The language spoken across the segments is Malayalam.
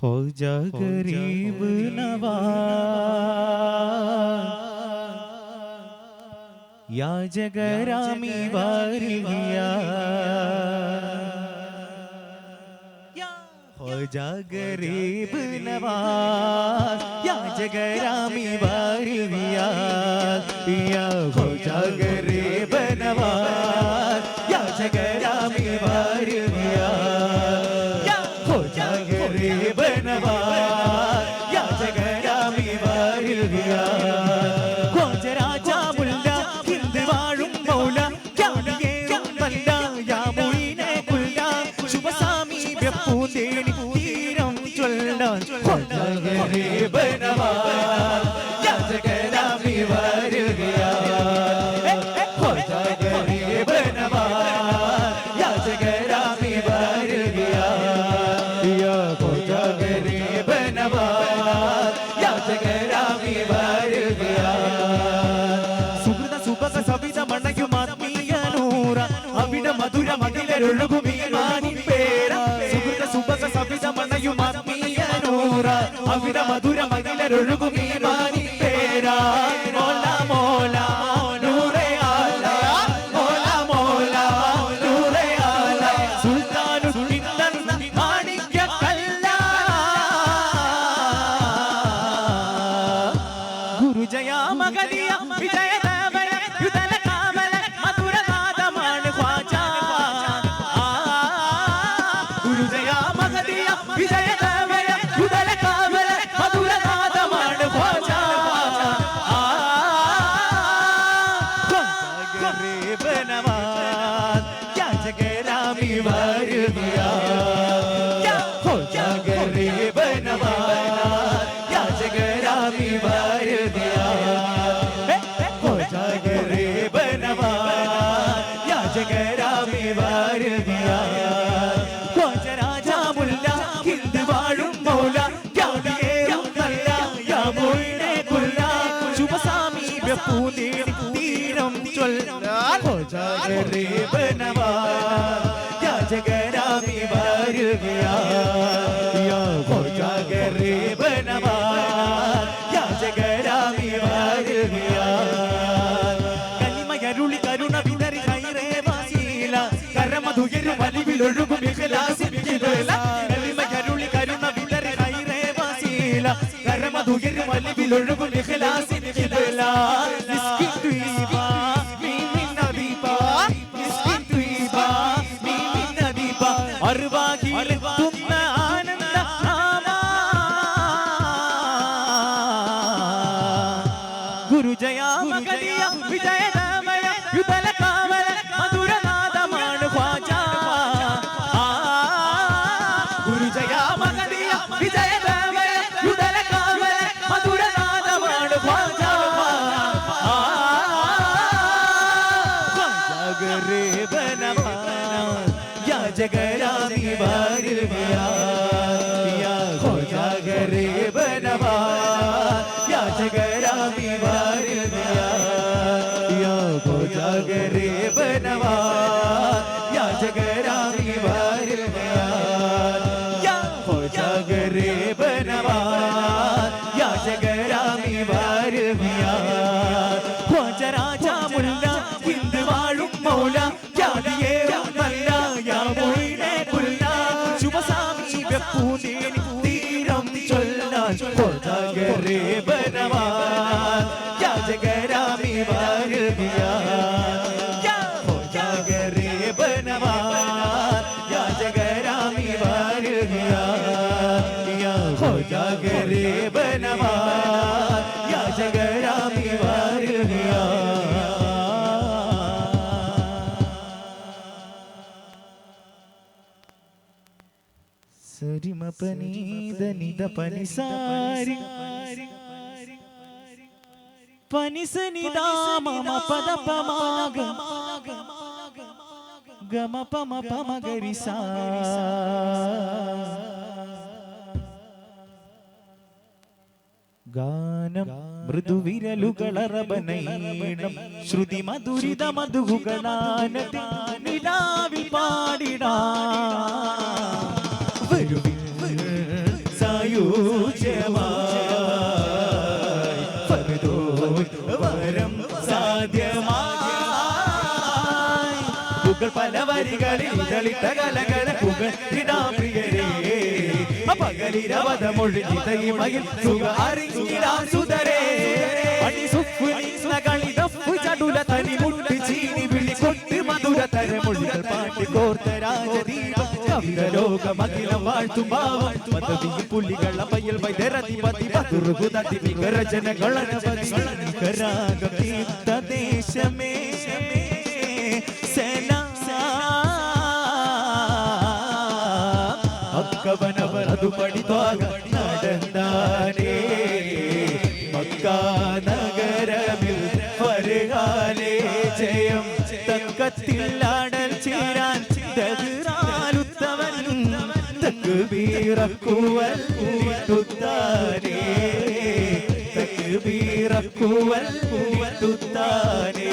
हो जा गरीब नवाज या जगरामी वारिया हो जा गरीब नवाज या जगरामी वारिया या हो जा गरीब नवाज या जगरामी वारिया हो जा गरीब नवाज या जगरामी वारिया राजा मुल्ला हिंद वाഴും മൗല ക്യാദിയേറും മല്ല യാ മുഈനെ കുല്ല ശുഭസാമീപ്യ പൂന്തേനി തീരം ചൊല്ലാൻ ഹോ ജാ ഗരീബ് നവാസ് യാ ജഗരാമി വാരിയാ ഹോ ജാ ഗരീബ് നവാസ് യാ ജഗരാമി വാരിയാ യാ ഹോ ജാ ഗരീബ് നവാസ് യാ ജഗരാമി വാരിയാ സവിത മണയുമാത്മീയനൂറ അവിടെ മധുര മകിലൊഴുകുമീമാനിൻ പേര സുഹൃത സുബക സവിത മണയുമാത്മീയനൂറ അവിടെ മധുര മകിലൊഴുകുമീമാനിൻ പേര മോല മോല നൂറേ ആല മോല മോല നൂറേ ആല സുൽത്താനു ഇന്നന്ന മാണിക്യ കല്ല ഗുരുജയ മഗദിയ വിജയ हो जा गरीब नवाज या जगरामी वारिया हो जा गरीब नवाज या जगरामी वारिया हो जा राजा मुल्ला हिंद वाഴും മൗല ക്യാദിയേറും മല്ല യാ മുഈനെ കുല്ല ശുഭസാമീപ്യ പൂന്തേനി തീരം ചൊല്ലാൻ हो जा गरीब नवाज या जगरामी वारिया या हो जा गरीब नवाज या जगरामी वारिया കലിമയരുളി കരുണ വിതറി ഖൈറേ വസീല കരമധുയരു വലിവിലൊഴുകും ഇഖ്ലാസിൻ കിബല കലിമയരുളി കരുണ വിതറി ഖൈറേ വസീല കരമധുയരു വലിവിലൊഴുകും ഇഖ്ലാസിൻ കിബല മിസ്കിൻ ത്വീബാ മീമിൻ നബീബാ മിസ്കിൻ ത്വീബാ മീമിൻ നബീബാ അർവാഹിൽ തുമ്മ ആനന്ദ നാമാ ഗുരുജയ മഗദിയ വിജയ നാമയ യുദല കാവല മധുരനാദമാണ് ഖ്വാജ ഗുരുജയ മഗദിയ വിജയ നാമയ യുദല കാവല മധുരനാദമാണ് ഖ്വാജ गरीब नवाज या जगरामी वारिया या हो जा गरीब नवाज या जगरामी वारिया या हो जा गरीब नवाज या जगरामी वारिया या हो जा गरीब नवाज या जगरामी वारिया हो जा राजा मुल्ला हिंद वाഴും മൗല ക്യാദിയേറും മല്ല യാ മുഈനെ കുല്ല ശുഭസാമീപ്യ പൂന്തേനി തീരം ചൊല്ലാൻ ഹോ ജാ ഗരീബ് നവാസ് യാ ജഗരാമി വാരിയാ യാ ഹോ ജാ ഗരീബ് നവാസ് യാ ജഗരാമി വാരിയാ യാ ഹോ ജാ ഗരീബ് നവാസ് യാ ജഗരാമി വാരിയാ സരിമ പനീദ നിദ പനിസാരി പനിസ നിദാ മമ പദ പമാഗ ഗമ പമ പമ ഗരിസാ ഗാനം മൃദുവിരലുകളറബനൈണം ശ്രുതി മധുരിത മധുഗണാനതി നിലാവിൽ പാടിടാ വരുവിൻ വരികളിൽ ഇതളിട്ട കലകളെ പുകഴ്ത്തിടാം പ്രിയരേ പകലിരവതമൊഴിതയിൽ സുഖ അറിഞ്ഞിടാം സുതരേ അടിസുപ്പ് നിന്ന കളിതപ്പു ചടുല തനി മുട്ട് ചീനി വിളി കൊട്ട് മധുര തരമൊഴികൾ പാട്ടി കോർത്ത രാജദീപം കവിരലോകമഖിലം വാഴ്ത്തും ഭാവം പദവി പുലികള പയ്യൽ വൈദ്യരധിപതി പതുറുകുതതി വികരജനകളനപതി രാഗം തീർത്ത ദേശമേ അക്കവനവർ അത് പഠിത്വാക നടന്നാനേ മക്കാ നഗരമിൽ ഫർഹാലേ ജയം തക്കത്തിലാടൽ ചേരാൻ ദഹ്റാലുത്തവൻ തക്ബീറക്കുവൽ തുത്താനേ തക്ബീറക്കുവൽ തുത്താനേ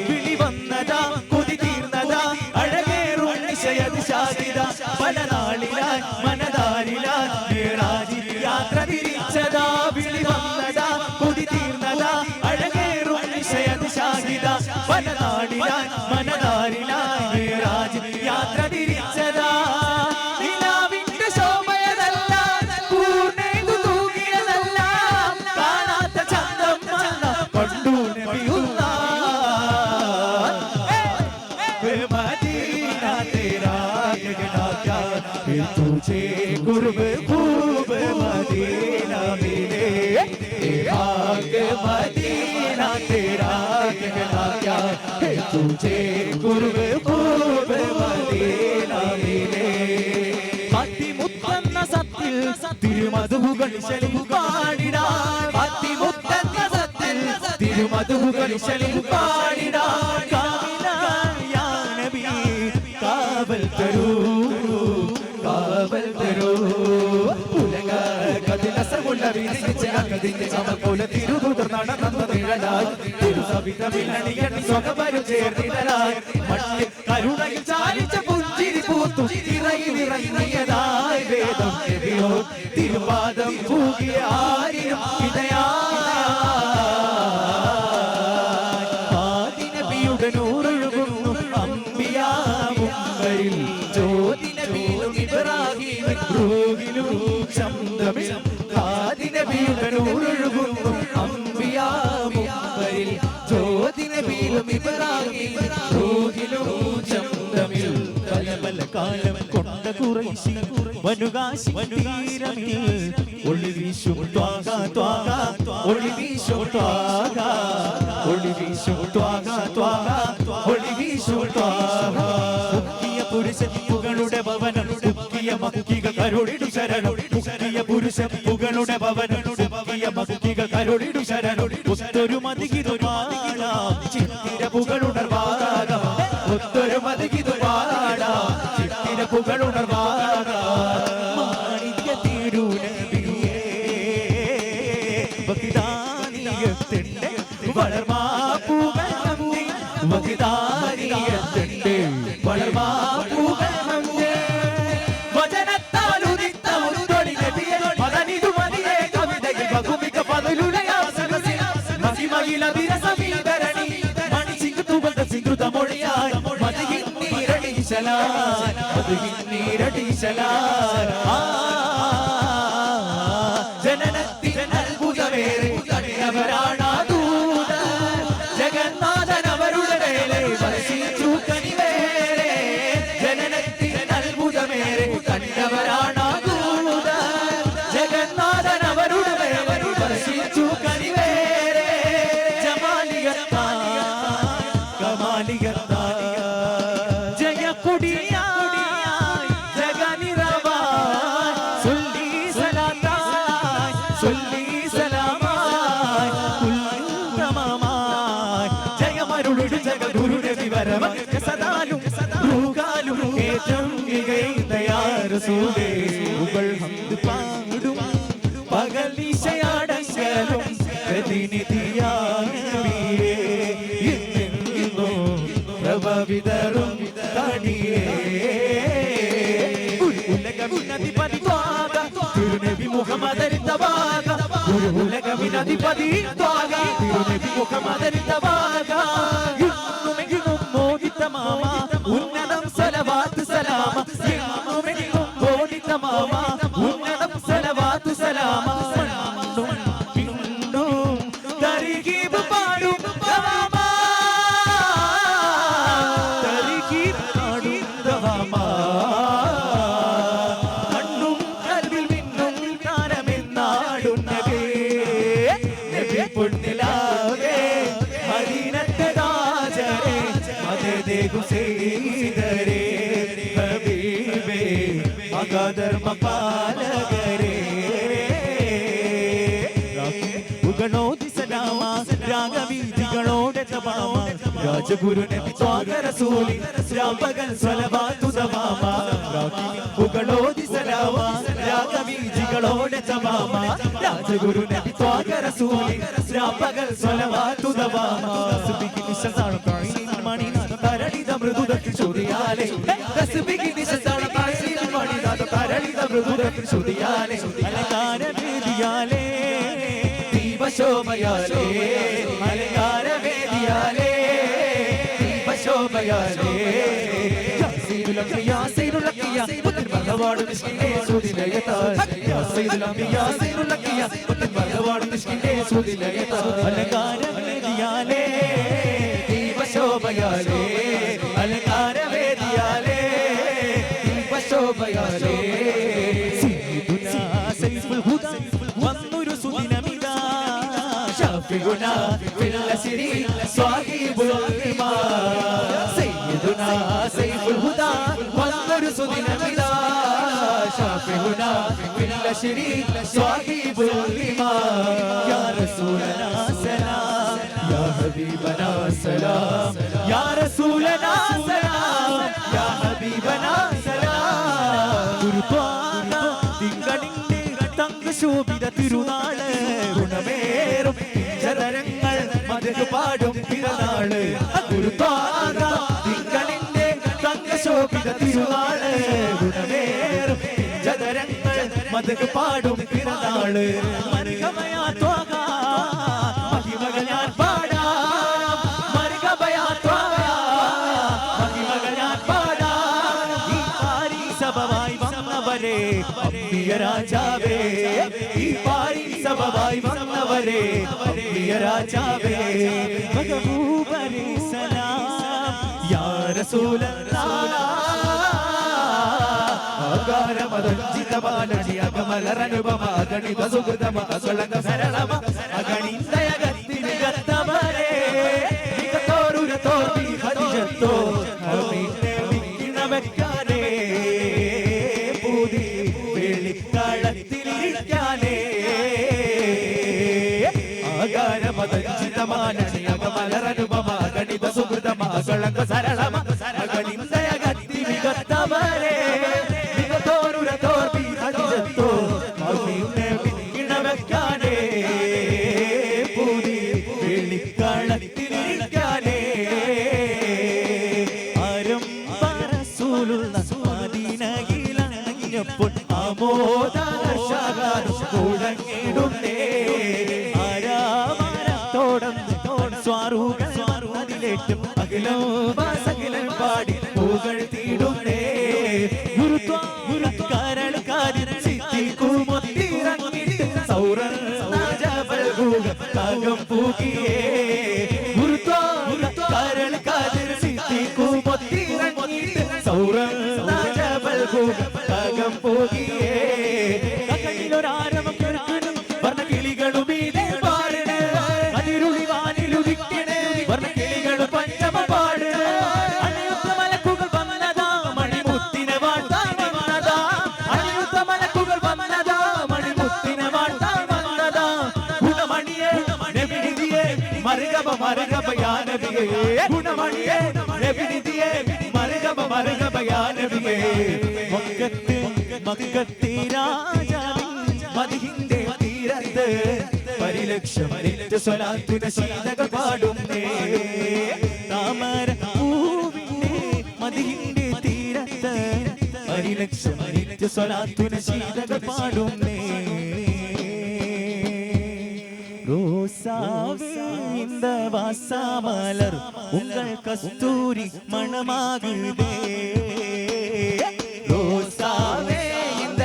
വിളി വന്നതാ കൊതി തീർന്നതാ അഴകേറും നിശയത് ശാദിത പല നാളിലായി മനതാരിലായി മിറാജിൽ യാത്ര തിരിച്ചതാ വിളി വന്നതാ കൊതി തീർന്നതാ അഴകേറും നിശയത് ശാദിത പല നാളിലായി മനതാരിലായി മിറാജിൽ യാത്ര തിരിച്ചതാ നിലാവിന്റെ ശോഭയതല്ല പൂർണ്ണേന്ദു തൂകിയതല്ല കാണാത്ത ചന്തം വന്ന കണ്ടു നബിയുള്ള मदीना तेरा गगना क्या तुझे गुर्ब खूब मदीना मिले आग मदीना तेरा गगना क्या तुझे गुर्ब खूब मदीना मिले അതിമുത്തന്ന സത്തിൽ തിരുമധുകൾ പാടിടാ അതിമുത്തന്ന സത്തിൽ തിരുമധുകൾ പാടിടാ കാവൽ തരൂ കാവൽ തരൂ ഉലക കതിനസമുള്ള വീതിച്ച് കതിന്റെ സമപോലെ തിരുതുതർ നടന്ന നിഴലായി തിരുസവിതമിലണിയണി സ്വകവരു ചേർന്നിടലായി മണ്ണിൽ കരുണയിൽ ചാലിച്ച പുഞ്ചിരി പൂത്തു ഇറയിൽ ഇറങ്ങിയതായി വേദം എവിയോ തിരുവാദം പൂകിയ ആയിരം ഇതയാ ആദിനബിയുടെ നൂറൊഴുകുന്നു അമ്പിയാമുമ്പരിൽ ജ്യോതിനബിയിലും ഇബ്രാഹീമിൻ റൂഹിലും ശബ്ദമിൽ ആദിനബിയുടെ നൂറൊഴുകുന്നു അമ്പിയാമുമ്പരിൽ ജ്യോതിനബിയിലും ഇബ്രാഹീമിൻ റൂഹിലും ശബ്ദമിൽ പല കാലം കൊണ്ട കുറൈശി വനുകാശി തീരമിൽ ഒളിവീശും ത്വാഗ ത്വാഗ ഒളിവീശും ത്വാഗ ഒളിവീശും ത്വാഗ ത്വാഗ ഒളിവീശും ത്വാഗ മുക്കിയ പുരുഷൻ പുകളുടെ ഭവനം മുക്കിയ മക്കിക കരുളിടു ശരണം മുക്കിയ പുരുഷൻ പുകളുടെ ഭവനം മുക്കിയ മക്കിക കരുളിടു ശരണം ഒത്തൊരു മതികിതു പാടാം ചിത്തിര പുകളുണർവാകാം ഒത്തൊരു മതികിതു പാടാം ചിത്തിര പുകളുണർവാകാം മാണിക്യ തിരുനബിയേ ഭക്തിദാനിയത്തിന്റെ വളർമാ പൂവനന്ദി ഭക്തിദാനിയത്തിന്റെ വളർമാ പൂവനന്ദി വചനത്താൽ ഉദിത്ത മുത്തൊളി നബിയേ മദനിതു മദിയേ കവിതയിൽ ബഹുമിക പദലുലയാ സഹസിന മഹിമയില വിരസമീതരണി മണിചിങ്കുതുകളുടെ സിംഗൃത മൊഴിയായി മതിയിൻ നീരടീശലാൻ മതിയിൻ നീരടീശലാൻ ജനനത്തിൻ അത്ഭുതമേറെ കണ്ടവരാണാ ദൂതൻ ജഗന്നാഥൻ അവരുടെ മേലെ വർഷിച്ചു കനിവേറെ ജനനത്തിൻ അത്ഭുതമേറെ കണ്ടവരാണാ ദൂതൻ ജഗന്നാഥൻ അവരുടെ മേലെ വർഷിച്ചു കനിവേറെ ജമാലികത്താ കമാലികത്താ ജയക്കൊടിയായി ജഗനിറവായി സുല്ലി സലാത്തായി സുല്ലി സലാമായി ഉൽതമമായി ജയമരുളുടെ ജഗഗുരുടെ വിവരം സദാലും ഭൂകാലും ഏറ്റം മികൈതയാറസൂലേ ഉകൾ ഹംദ് പാടും പകലിശയാടങ്കലും പ്രതിനിധിയാനബിയേ ഇന്നെന്നോ പ്രഭവിതരും തടിയേ ഉലകമിനധിപതി ത്വാഗ തിരുനബി മുഹമ്മദരിത്തവാഗ ഉലകമിനധിപതി ത്വാഗ തിരുനബി മുഹമ്മദരിത്തവാഗ ഇന്നും മോഹിത മാമ ഉന്നതം தமாமா உன்னதம் சலவாத்து சலாமா மண்ணும் பின்னும் தரிகீபு பாடும் தமாமா தரிகீபு பாடும் தமாமா கண்ணும் கல்வில் மின்னும் ஞானமென்னாடும் நபி நபி பொன்னிலாவே மதீனத்து தாஜரே மததேகு செய்தரே ഹബീബേ മകധർമ്മ പാലകരേ ഉഗണോതി സലാമ രാഗവീതികളോടെ തമാമ രാജഗുരു നബി ത്വാഗ റസൂലി രാപകൽ സ്വലവാതു തമാമ ഉഗണോതി സലാമ രാഗവീതികളോടെ തമാമ രാജഗുരു നബി ത്വാഗ റസൂലി രാപകൽ സ്വലവാതു തമാമ സുബികി നിശസാണ് കായിനി മണി തരളിത മൃദുദത്തിൽ ചൊരിയാലേ തസ്ബിഹി നിശസാണ് കായിനി മണി തരളിത മൃദുദത്തിൽ ചൊരിയാലേ അലങ്കാരവേദിയാലേ ദീപശോഭയാലേ അലങ്കാരവേദിയാലേ ദീപശോഭയാലേ സയ്യിദുൽ അംബിയാ സയ്യിദുൽ അഖിയാ മുത്തൻ ഭഗവാൻ മിസ്കിനെ സുദിലയതാൽ യാ സയ്യിദുൽ അംബിയാ സയ്യിദുൽ അഖിയാ മുത്തൻ ഭഗവാൻ മിസ്കിനെ സുദിലയതാൽ അലങ്കാരവേദിയാലേ ദീപശോഭയാലേ അലങ്കാരവേദിയാലേ ദീപശോഭയാലേ സയ്യിദുനാ സൈഫുൽ ഹുദ വന്നൊരു സുദിനമിതാ ഷാഫിഉനാ ഫിൽ അസ്രി സ്വാഹിബുൽ ഇമാ സയ്യിദുനാ സൈഫുൽ ഹുദ വന്നൊരു സുദിനമിതാ ഷാഫിഉനാ ഫിൽ അസ്രി സ്വാഹിബുൽ ഇമാ യാ റസൂലനാ സലാം യാ ഹബീബനാ സലാം യാ റസൂലനാ സലാം യാ ഹബീബനാ സലാം ഗുരുത്വാന തിങ്കളിന്റെ തങ്കശോഭിത തിരുനാള് ഗുണമേറും ജനരങ്ങൾ മധു പാടും പിറന്നാള് ഗുരുത്വാന തിങ്കളിന്റെ തങ്കശോഭിത തിരുനാള് ഗുണമേറും ജനരങ്ങൾ മധു പാടും പിറന്നാള് മരുകമയാ ത്വാഗ മഹിമകൾ ഞാൻ പാടാം മരുകമയാ ത്വാഗ മഹിമകൾ ഞാൻ പാടാം ഈ പാരി സഭവായി വന്നവരെ അമ്പിയ രാജാവേ ഈ പാരി സഭവായി വന്നവരെ അമ്പിയ രാജാവേ മഹബൂബരേ സലാം യാ റസൂലല്ലാഹ് ആകാരമദഞ്ചിതമാലി അകമലരനുപമ ഗണിത സുഹൃതമ അകളങ്ക സരളമ അഗണിതയഗത്തി വിഗത്തവരേ വിഗത്തോരുര തോർത്തി ഹരിജത്തോ അമിനെ വിക്കിണവെക്കാനേ പൂതി വെളിക്കളത്തിലിരിക്കാനേ ആകാരമദഞ്ചിതമാലി അകമലരനുപമ ഗണിത സുഹൃതമ അകളങ്ക സരളമ അഗണിതയഗത്തി വിഗത്തവരേ പൂതി വെളിക്കളത്തിലിരിക്കാനേ ആരംഭറസൂലുള്ള മദീനയിലണഞ്ഞപ്പോൾ ആമോദഹർഷഗാനം മുഴങ്ങിടുന്നേ ആരാമരത്തോടന്ന് സ്വാറുകൾ അതിലേറ്റും അഖിലോ സകലൻ പാടി പുകഴ്ത്തിയിടുന്നേ കരൾ കാതിൽ സിദ്ധിക്കുമൊത്തിറങ്ങിട്ട് സൗരൻ കാകം പൂകിയേ കരൾ കാതിൽ സിദ്ധിക്കുമൊത്തിറങ്ങിട്ട് സൗരൻ കാകം പൂകിയേ കണ്ണിലൊരാരവം കേൾക്കണം വർണ്ണകിളികളും ഇതേ പാടണേ അതിരുളി വാനിലുദിക്കണേ വർണ്ണകിളികളും പഞ്ചമ പാടണേ അണിയുത്ത മലക്കുകൾ വന്നതാ മണിമുത്തിനെ വാഴ്ത്താൻ വന്നതാ അണിയുത്ത മലക്കുകൾ വന്നതാ മണിമുത്തിനെ വാഴ്ത്താൻ വന്നതാ ഗുണമണിയെ നബിനിധിയെ മറുകബ മറുകബയാ നബിയേ ഗുണമണിയെ നബിനിധിയെ മറുകബ മറുകബയാ നബിയേ മക്കത്തെ രാജാവിൻ മദീഹിന്റെ തീരത്ത് പരിലക്ഷം സ്വലാത്തുന ശീലകൾ പാടുന്നേ താമര പൂവിന്റെ മദീഹിന്റെ തീരത്ത് പരിലക്ഷം സ്വലാത്തുന ശീലകൾ പാടുന്നേ ரோசாவே இந்த வாசாமலர் உங்கள் கஸ்தூரி மணமாகுதே ரோசாவே இந்த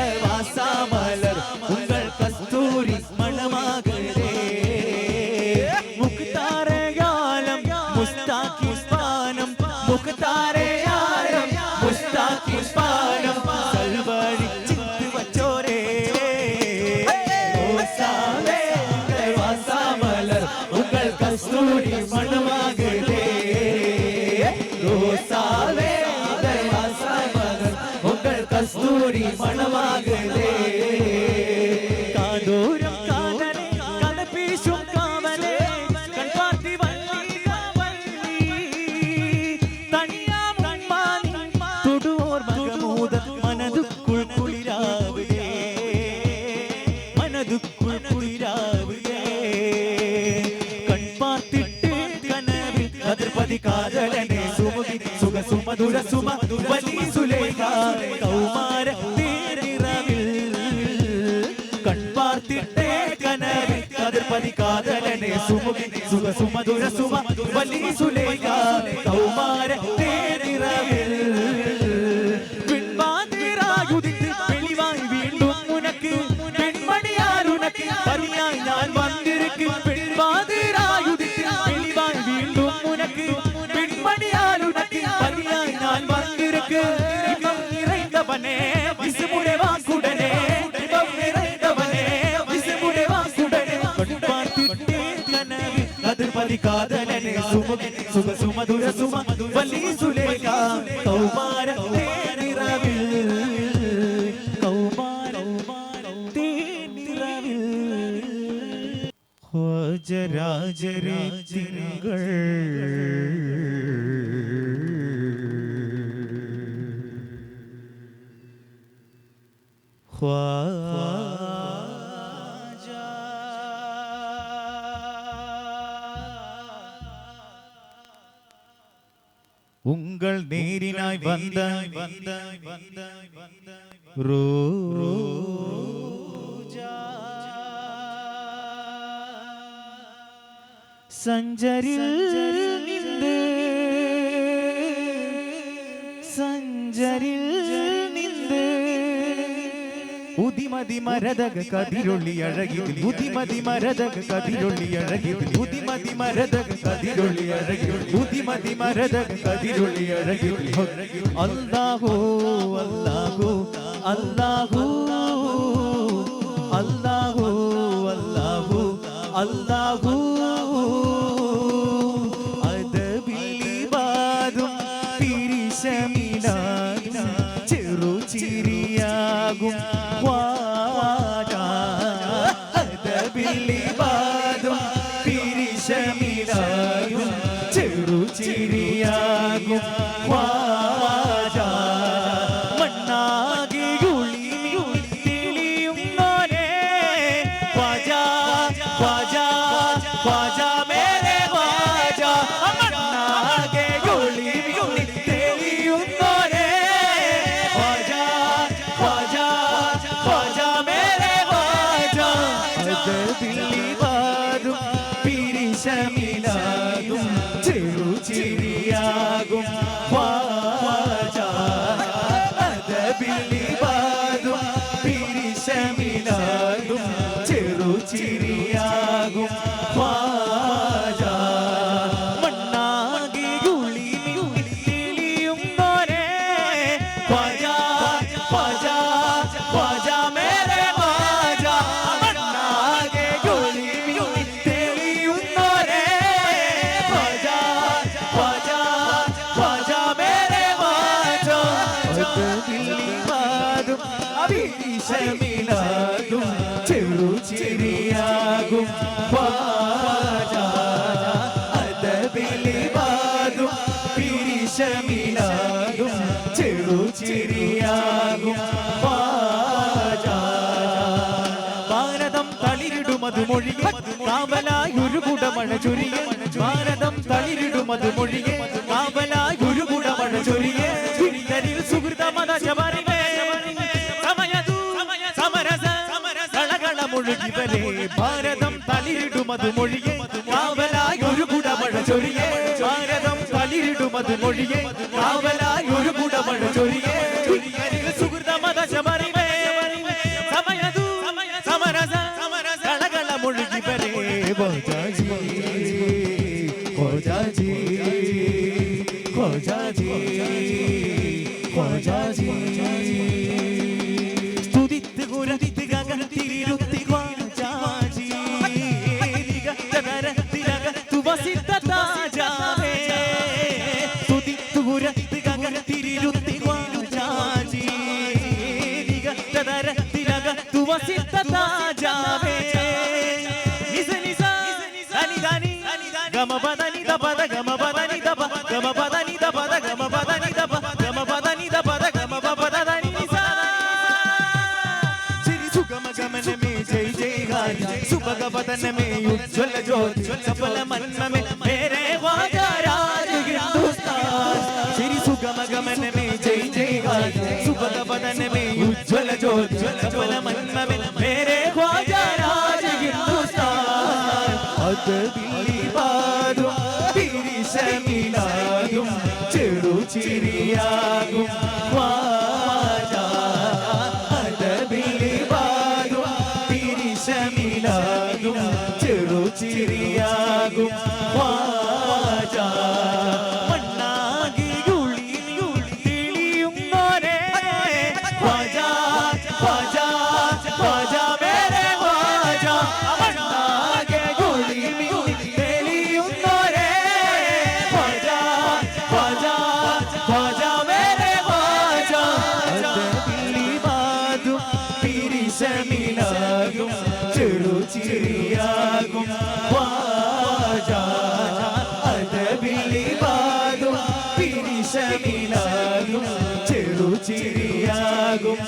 മനതുക്കുൾ കുളിരാവിലേ കൺപാർത്തിട്ട് കനവിൽ കതിർപതി കാതലനെ സുമുഖി സുഖ സുമധുര വലി സുലേഖ കൗമാര കൺപാർത്തിട്ടേ കനവിൽ കതിർപതി കാതലനെ സുമുഖി സുഖ സുമധുര വലി സുലേഖ കൗമാര നിറവിൽ പിൻപാതിരായുദിത്ത് വെളിവായി വീണ്ടും ഉനക്ക് പെൺമണിയാരുനക്ക് പതിയായി ഞാൻ വന്നിരിക്കും പിൻപാതിരായുദിത്ത് വെളിവായി വീണ്ടും ഉനക്ക് പെൺമണിയാരുനക്ക് പതിയായി ഞാൻ വന്നിരിക്കും ഇപ്പം നിറൈந்தவனே വിസുമുടെ വാക്കുടനെ ഇപ്പം നിറൈந்தவனே വിസുമുടെ വാക്കുടനെ കൺപാർത്തിട്ടേ കനവിൽ കതിർപതി കാതലനെ സുമുഖി സുഖ സുമധുര വലി സുലേഖ കൗമാര നിറവിൽ കൗമാര നിറവിൽ ഖജരാജരെ തിങ്കൾ உங்கள் நேரினாய் வந்த ரோஜா സഞ്ചരിൽ നിന്റെ ഉദിമതി മരതക കതിരൊള്ളി അഴകിൽ ഉദിമതി മരതക കതിരൊള്ളി അഴകിൽ ഉദിമതി മരതക കതിരൊള്ളി അഴകിൽ ഉദിമതി മരതക കതിരൊള്ളി അഴകിൽ അല്ലാഹു അല്ലാഹു അല്ലാഹു അല്ലാഹു അല്ലാഹു അല്ലാഹു അദബിലിബാദും തിരിശമിനാദും ചെറുചിരിയാകും ഖ്വാജാ അദബിലിബാദും തിരിശമിനാദും ചെറുചിരിയാകും ഖ്വാജാ മണ്ണാകെ ഉളിയും തെളിയും നോനെ ഖ്വാജാ ഖ്വാജാ ഖ്വാജാ മേരെ ഖ്വാജാ മണ്ണാകെ ഉളിയും തെളിയും നോനെ ഖ്വാജാ ഖ്വാജാ ഖ്വാജാ മേരെ ഖ്വാജാ അദബിലിബാദും പിരിശമിനാദും ചെറുചിരിയാകും ഖ്വാജാ അദബിലിബാദും പിരിശമിനാദും ചെറുചിരിയാകും ഖ്വാജാ മണ്ണാകെ ഉളിയും തെളിയും നോനെ ഖ്വാജാ ഖ്വാജാ ഖ്വാജാ മേരെ ഖ്വാജാ മണ്ണാകെ ഉളിയും തെളിയും നോനെ ഖ്വാജാ ഖ്വാജാ ഖ്വാജാ മേരെ ഖ്വാജാ അദബിലിബാദും പിരിശമിനാദും ചെറുചിരിയാകും ഖ്വാജാ അദബിലിബാദും പിരിശമിനാദും ചെറുചിരിയാകും ഖ്വാജാ ഭാരതം തളിരിടുമത് മൊഴിയെ കാവലായി ഒരു കുടമഴ ചൊരിയെ ഭാരതം തളിരിടുമത് മൊഴിയെ കാവലായി ഒരു കുടമഴ ചൊരിയെ ചുരികരിൽ സുഹൃതമത ശബരിമേ മുഴുകിവരെ ഭാരതം തളിരിടുമത് മൊഴിയെ കാവലായി ഒരു കുടമഴ ചൊരിയെ ഭാരതം തളിരിടുമത് മൊഴിയെ കാവലായി ഒരു കുടമഴ ചൊരിയെ സുഹൃതമത ശബരിമേ സമയതു സമരസ കളകള മുഴുകിവരെ ഖോജാജി ഖോജാജി ഖോജാജി ഖോജാജി സ്തുതിത്ത് ഗുരതിത്ത് ഗഗനത്തിരുത്തി ഖ്വാജാജി നിഗതരത്തിരകത്തു വസിത്ത താജാവേ സ്തുതിത്ത് ഗുരതിത്ത് ഗഗനത്തിരുത്തി ഖ്വാജാജി നിഗതരത്തിരകത്തു വസിത്ത താജാവേ നിസ നിസ ധനി ധനി ഗമ പദനി ദ പദ ഗമ പദനി ദ പ ഗമ പദനി ദ പദ ഗമ പദനി ദ പ ഗമ പദനി ദ പദ ഗമ പദ ധനി നിസ ശ്രീ സുഗമ ഗമന മേ ജയ ജയ सुबह बदन में उज्ज्वल ज्योत सफल मन में मेरे ख्वाजा राज हिंदुस्तान श्री सुगम गमन में जय जय गाय सुबह बदन में उज्ज्वल ज्योत सफल मन में मेरे ख्वाजा राज हिंदुस्तान अदबिली बादुम തിരിശമിലാകും ചെറുചിരിയാകും ഖ്വാജാ അദബിലിബാദും തിരിശമിലാകും ചെറുചിരിയാകും ഖ്വാജാ മണ്ണാകിയുളി തെളിയുന്നോരേ ഖ്വാജാ ഖ്വാജാ ഖ്വാജാ മേരേ ഖ്വാജാ മണ്ണാകിയുളി ख्वाजा मेरे ख्वाजा अदबिली बादुम തിരിശമിലാകും ചെറുചിരിയാകും ख्वाजा अदबिली बादुम തിരിശമിലാകും ചെറുചിരിയാകും